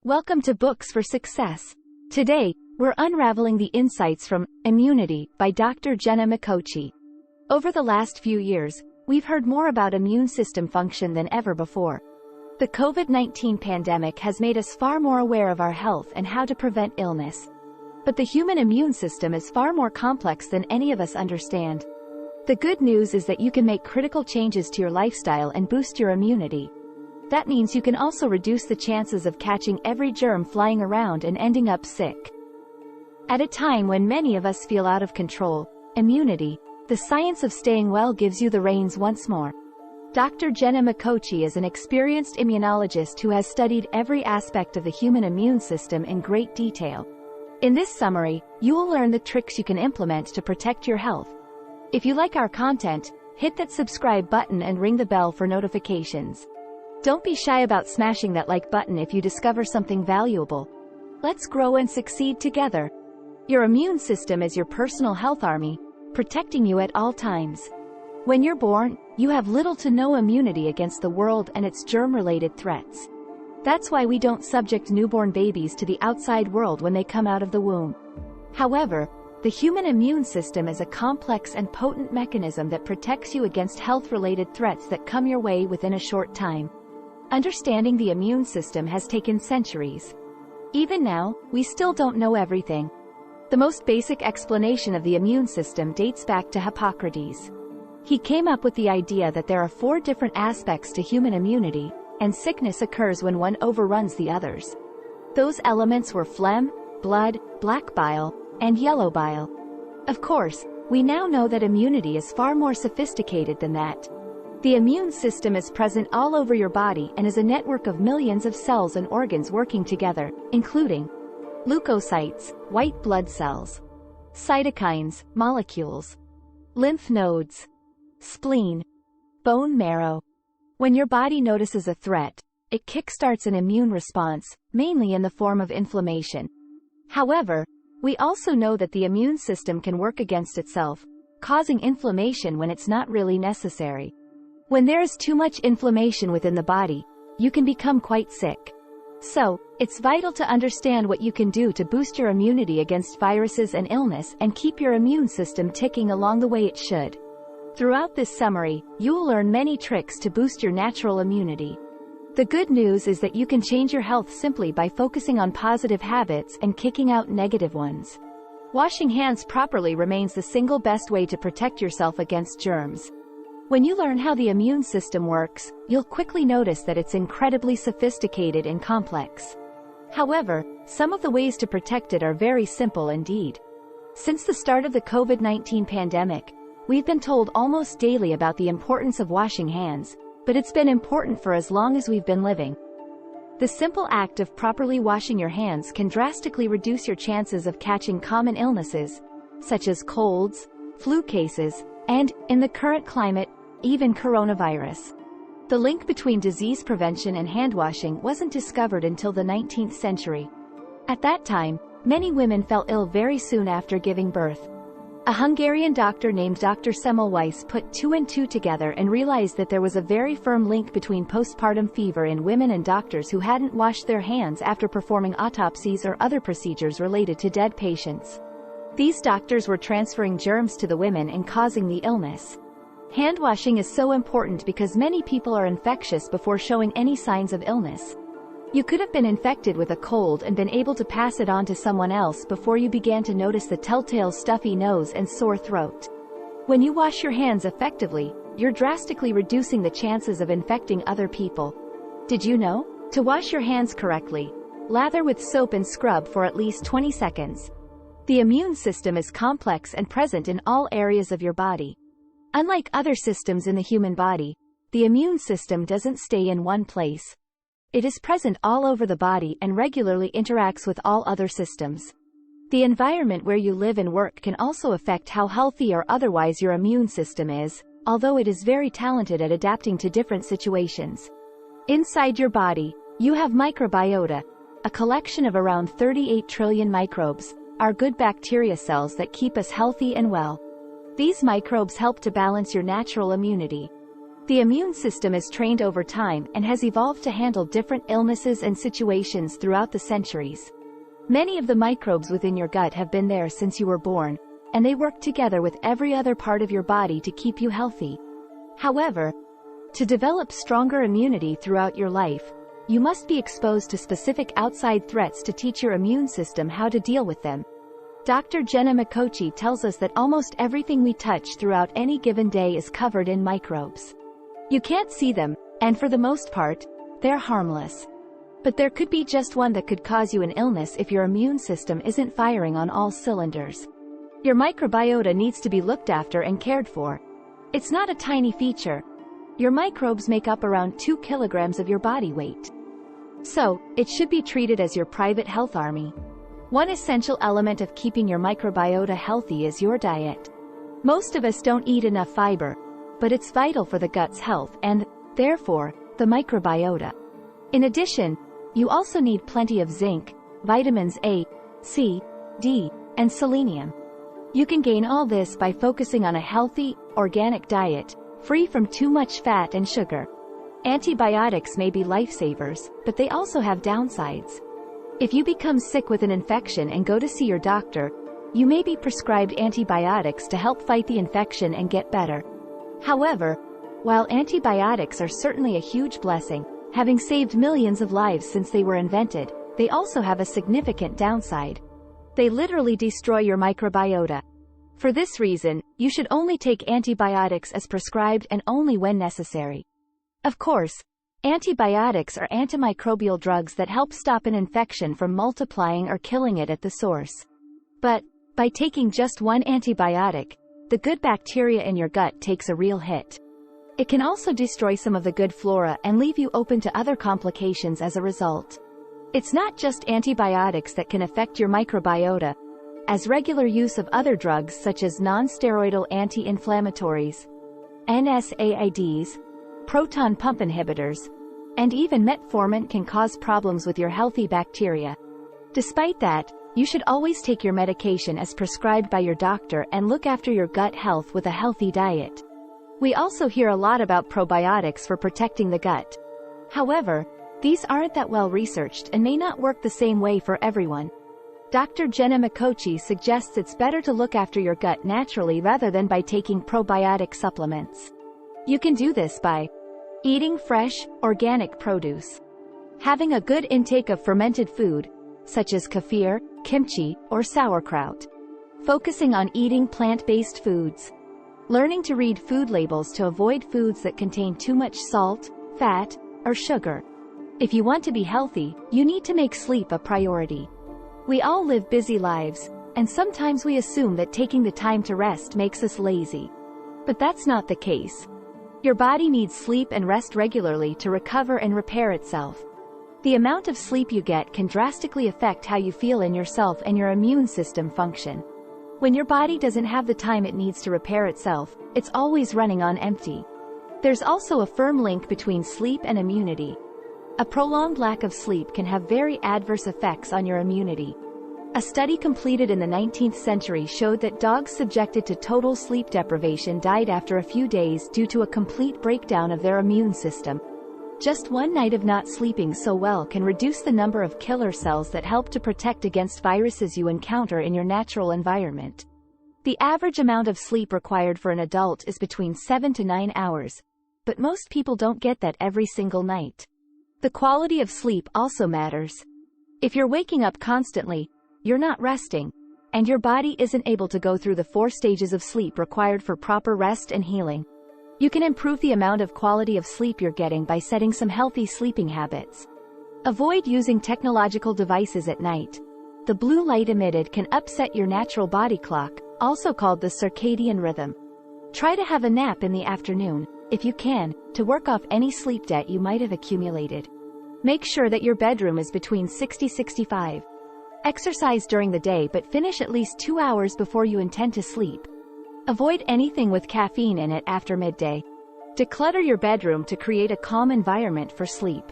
Welcome to Books for Success. Today, we're unraveling the insights from Immunity by Dr. Jenna Macciochi. Over the last few years, we've heard more about immune system function than ever before. The COVID-19 pandemic has made us far more aware of our health and how to prevent illness. But the human immune system is far more complex than any of us understand. The good news is that you can make critical changes to your lifestyle and boost your immunity. That means you can also reduce the chances of catching every germ flying around and ending up sick. At a time when many of us feel out of control, Immunity, the science of staying well, gives you the reins once more. Dr. Jenna Macciochi is an experienced immunologist who has studied every aspect of the human immune system in great detail. In this summary, you will learn the tricks you can implement to protect your health. If you like our content, hit that subscribe button and ring the bell for notifications. Don't be shy about smashing that like button if you discover something valuable. Let's grow and succeed together. Your immune system is your personal health army, protecting you at all times. When you're born, you have little to no immunity against the world and its germ-related threats. That's why we don't subject newborn babies to the outside world when they come out of the womb. However, the human immune system is a complex and potent mechanism that protects you against health-related threats that come your way within a short time. Understanding the immune system has taken centuries. Even now, we still don't know everything. The most basic explanation of the immune system dates back to Hippocrates. He came up with the idea that there are 4 different aspects to human immunity, and sickness occurs when one overruns the others. Those elements were phlegm, blood, black bile, and yellow bile. Of course, we now know that immunity is far more sophisticated than that. The immune system is present all over your body and is a network of millions of cells and organs working together, including leukocytes, white blood cells, cytokines, molecules, lymph nodes, spleen, bone marrow. When your body notices a threat, it kickstarts an immune response, mainly in the form of inflammation. However, we also know that the immune system can work against itself, causing inflammation when it's not really necessary. When there is too much inflammation within the body, you can become quite sick. So, it's vital to understand what you can do to boost your immunity against viruses and illness and keep your immune system ticking along the way it should. Throughout this summary, you will learn many tricks to boost your natural immunity. The good news is that you can change your health simply by focusing on positive habits and kicking out negative ones. Washing hands properly remains the single best way to protect yourself against germs. When you learn how the immune system works, you'll quickly notice that it's incredibly sophisticated and complex. However, some of the ways to protect it are very simple indeed. Since the start of the COVID-19 pandemic, we've been told almost daily about the importance of washing hands, but it's been important for as long as we've been living. The simple act of properly washing your hands can drastically reduce your chances of catching common illnesses, such as colds, flu cases, and, in the current climate, even coronavirus. The link between disease prevention and handwashing wasn't discovered until the 19th century. At that time, many women fell ill very soon after giving birth. A Hungarian doctor named Dr. Semmelweis put 2 and 2 together and realized that there was a very firm link between postpartum fever in women and doctors who hadn't washed their hands after performing autopsies or other procedures related to dead patients. These doctors were transferring germs to the women and causing the illness. Hand washing is so important because many people are infectious before showing any signs of illness. You could have been infected with a cold and been able to pass it on to someone else before you began to notice the telltale stuffy nose and sore throat. When you wash your hands effectively, you're drastically reducing the chances of infecting other people. Did you know? To wash your hands correctly, lather with soap and scrub for at least 20 seconds. The immune system is complex and present in all areas of your body. Unlike other systems in the human body, the immune system doesn't stay in one place. It is present all over the body and regularly interacts with all other systems. The environment where you live and work can also affect how healthy or otherwise your immune system is, although it is very talented at adapting to different situations. Inside your body, you have microbiota, a collection of around 38 trillion microbes, are good bacteria cells that keep us healthy and well. These microbes help to balance your natural immunity. The immune system is trained over time and has evolved to handle different illnesses and situations throughout the centuries. Many of the microbes within your gut have been there since you were born, and they work together with every other part of your body to keep you healthy. However, to develop stronger immunity throughout your life, you must be exposed to specific outside threats to teach your immune system how to deal with them. Dr. Jenna Macciochi tells us that almost everything we touch throughout any given day is covered in microbes. You can't see them, and for the most part, they're harmless. But there could be just one that could cause you an illness if your immune system isn't firing on all cylinders. Your microbiota needs to be looked after and cared for. It's not a tiny feature. Your microbes make up around 2 kilograms of your body weight. So, it should be treated as your private health army. One essential element of keeping your microbiota healthy is your diet. Most of us don't eat enough fiber, but it's vital for the gut's health and, therefore, the microbiota. In addition, you also need plenty of zinc, vitamins A, C, D, and selenium. You can gain all this by focusing on a healthy, organic diet, free from too much fat and sugar. Antibiotics may be lifesavers, but they also have downsides. If you become sick with an infection and go to see your doctor, you may be prescribed antibiotics to help fight the infection and get better. However, while antibiotics are certainly a huge blessing, having saved millions of lives since they were invented, they also have a significant downside. They literally destroy your microbiota. For this reason, you should only take antibiotics as prescribed and only when necessary. Of course, antibiotics are antimicrobial drugs that help stop an infection from multiplying or killing it at the source. But, by taking just one antibiotic, the good bacteria in your gut takes a real hit. It can also destroy some of the good flora and leave you open to other complications as a result. It's not just antibiotics that can affect your microbiota, as regular use of other drugs such as non-steroidal anti-inflammatories, NSAIDs, proton pump inhibitors, and even metformin can cause problems with your healthy bacteria. Despite that, you should always take your medication as prescribed by your doctor and look after your gut health with a healthy diet. We also hear a lot about probiotics for protecting the gut. However, these aren't that well researched and may not work the same way for everyone. Dr. Jenna Macciochi suggests it's better to look after your gut naturally rather than by taking probiotic supplements. You can do this by eating fresh, organic produce, having a good intake of fermented food, such as kefir, kimchi, or sauerkraut, focusing on eating plant-based foods, learning to read food labels to avoid foods that contain too much salt, fat, or sugar. If you want to be healthy, you need to make sleep a priority. We all live busy lives, and sometimes we assume that taking the time to rest makes us lazy. But that's not the case. Your body needs sleep and rest regularly to recover and repair itself. The amount of sleep you get can drastically affect how you feel in yourself and your immune system function. When your body doesn't have the time it needs to repair itself, it's always running on empty. There's also a firm link between sleep and immunity. A prolonged lack of sleep can have very adverse effects on your immunity. A study completed in the 19th century showed that dogs subjected to total sleep deprivation died after a few days due to a complete breakdown of their immune system. Just one night of not sleeping so well can reduce the number of killer cells that help to protect against viruses you encounter in your natural environment. The average amount of sleep required for an adult is between 7 to 9 hours, but most people don't get that every single night. The quality of sleep also matters. If you're waking up constantly, you're not resting, and your body isn't able to go through the 4 stages of sleep required for proper rest and healing. You can improve the amount of quality of sleep you're getting by setting some healthy sleeping habits. Avoid using technological devices at night. The blue light emitted can upset your natural body clock, also called the circadian rhythm. Try to have a nap in the afternoon, if you can, to work off any sleep debt you might have accumulated. Make sure that your bedroom is between 60–65. Exercise during the day but finish at least 2 hours before you intend to sleep. Avoid anything with caffeine in it after midday. Declutter your bedroom to create a calm environment for sleep.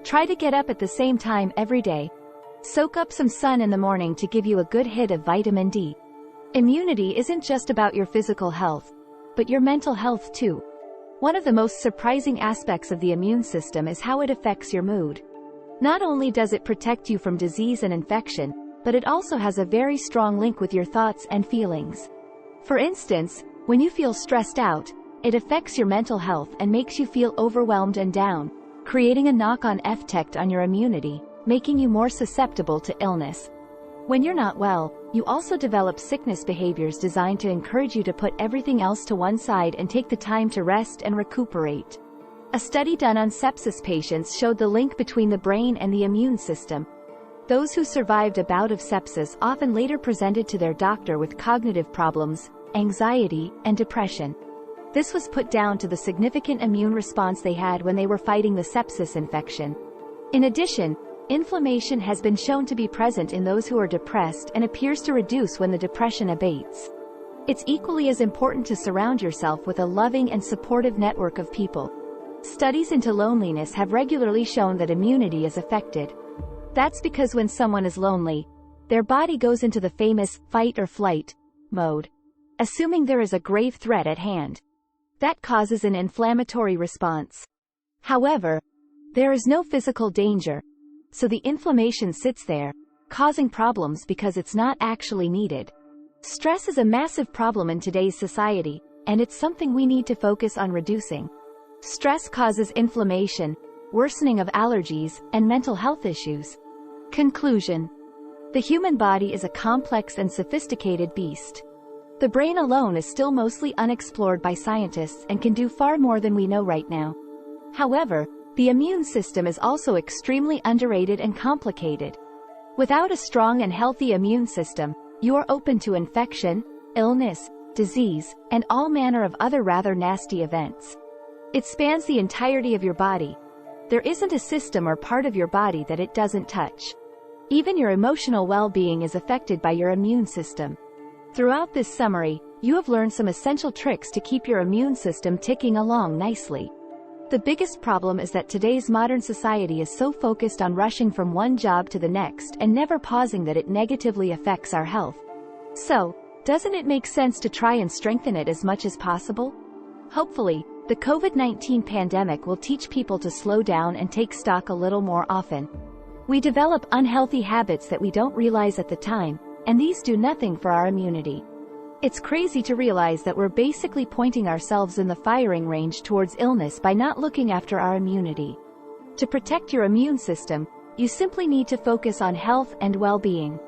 Try to get up at the same time every day. Soak up some sun in the morning to give you a good hit of vitamin D. Immunity isn't just about your physical health, but your mental health too. One of the most surprising aspects of the immune system is how it affects your mood. Not only does it protect you from disease and infection, but it also has a very strong link with your thoughts and feelings. For instance, when you feel stressed out, it affects your mental health and makes you feel overwhelmed and down, creating a knock-on effect on your immunity, making you more susceptible to illness. When you're not well, you also develop sickness behaviors designed to encourage you to put everything else to one side and take the time to rest and recuperate. A study done on sepsis patients showed the link between the brain and the immune system. Those who survived a bout of sepsis often later presented to their doctor with cognitive problems, anxiety, and depression. This was put down to the significant immune response they had when they were fighting the sepsis infection. In addition, inflammation has been shown to be present in those who are depressed and appears to reduce when the depression abates. It's equally as important to surround yourself with a loving and supportive network of people. Studies into loneliness have regularly shown that immunity is affected. That's because when someone is lonely, their body goes into the famous fight or flight mode, assuming there is a grave threat at hand. That causes an inflammatory response. However, there is no physical danger, so the inflammation sits there, causing problems because it's not actually needed. Stress is a massive problem in today's society, and it's something we need to focus on reducing. Stress causes inflammation, worsening of allergies, and mental health issues. Conclusion. The human body is a complex and sophisticated beast. The brain alone is still mostly unexplored by scientists and can do far more than we know right now. However, the immune system is also extremely underrated and complicated. Without a strong and healthy immune system, you are open to infection, illness, disease, and all manner of other rather nasty events. It spans the entirety of your body. There isn't a system or part of your body that it doesn't touch. Even your emotional well-being is affected by your immune system. Throughout this summary, you have learned some essential tricks to keep your immune system ticking along nicely. The biggest problem is that today's modern society is so focused on rushing from one job to the next and never pausing that it negatively affects our health. So, doesn't it make sense to try and strengthen it as much as possible? Hopefully, the COVID-19 pandemic will teach people to slow down and take stock a little more often. We develop unhealthy habits that we don't realize at the time, and these do nothing for our immunity. It's crazy to realize that we're basically pointing ourselves in the firing range towards illness by not looking after our immunity. To protect your immune system, you simply need to focus on health and well-being.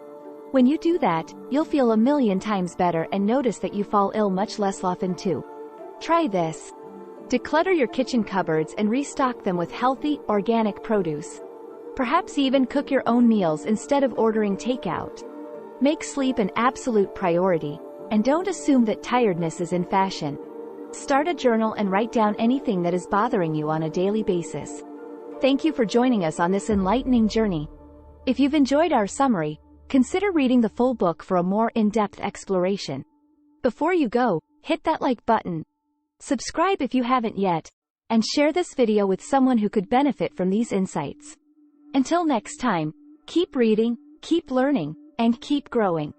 When you do that, you'll feel a million times better and notice that you fall ill much less often too. Try this. Declutter your kitchen cupboards and restock them with healthy, organic produce. Perhaps even cook your own meals instead of ordering takeout. Make sleep an absolute priority, and don't assume that tiredness is in fashion. Start a journal and write down anything that is bothering you on a daily basis. Thank you for joining us on this enlightening journey. If you've enjoyed our summary, consider reading the full book for a more in-depth exploration. Before you go, hit that like button. Subscribe if you haven't yet, and share this video with someone who could benefit from these insights. Until next time, keep reading, keep learning, and keep growing.